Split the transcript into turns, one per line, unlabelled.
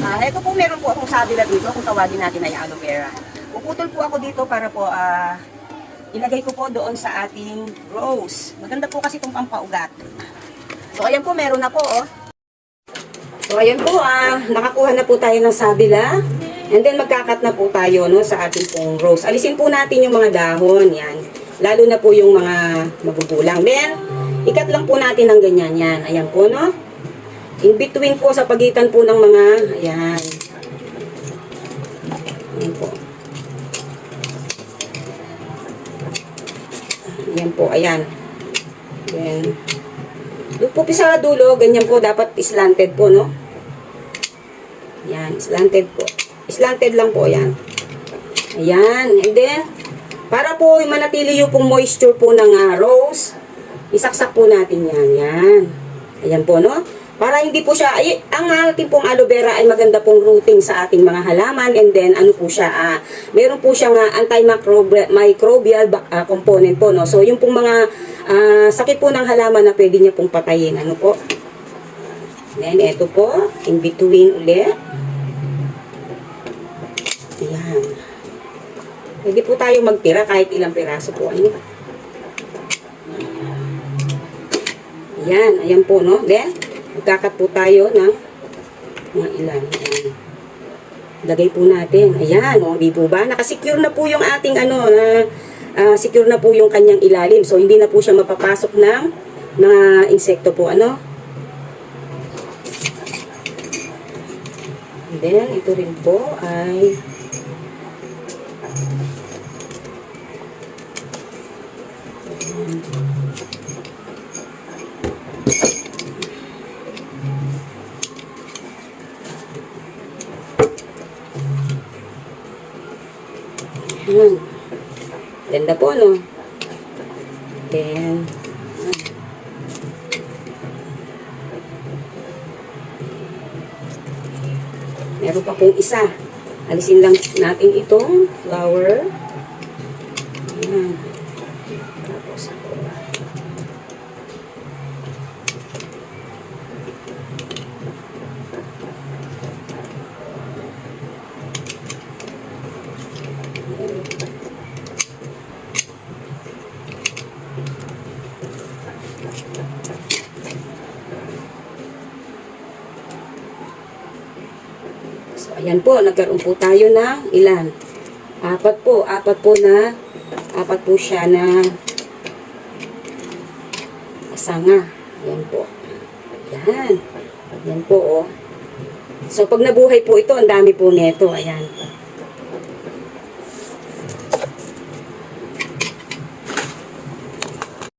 Ito po, meron po akong sabila dito, kung tawagin natin ay aloe vera. Puputol po ako dito para po ilagay ko po doon sa ating rose. Maganda po kasi itong pampaugat. So, ayan po, meron na po, oh. So, ayan po, nakakuha na po tayo ng sabila. And then, magkakat na po tayo, no, sa ating pong rose. Alisin po natin yung mga dahon, yan. Lalo na po yung mga magugulang. Then, ikat lang po natin ng ganyan, yan. Ayan po, no. In between po, sa pagitan po ng mga, ayan. Ayan po. Ayan po, ayan. Then, doon po sa dulo, ganyan po, dapat slanted po, no? Ayan, slanted po. Slanted lang po, ayan. Ayan, and then, para po manatili yung pong moisture po ng rose, isaksak po natin yan, yan. Ayan po, no? Para hindi po siya, ang ating pong aloe vera ay maganda pong rooting sa ating mga halaman, and then ano po siya, meron po siyang antimicrobial component po, no? So yung pong mga sakit po ng halaman na pwede niya pong patayin, ano po. Then ito po, in between ulit. Ayan. Pwede po tayo magtira kahit ilang piraso po. Ayan, ayan po, no? Then, magkakat po tayo ng mga ilan. Ayan. Lagay po natin. Ayan, o, di po ba? Nakasecure na po yung ating secure na po yung kanyang ilalim. So, hindi na po siya mapapasok ng mga insekto po, ano? And then, ito rin po ay ayan. Ganda po, no? Then, meron pa pong isa. Alisin lang natin itong flower. Ayan. Tapos ako. So, ayan po, nagkaroon po tayo ng ilan? Apat po siya na sanga. Ayan po. Ayan. Ayan po, oh. So, pag nabuhay po ito, ang dami po nito. Ayan.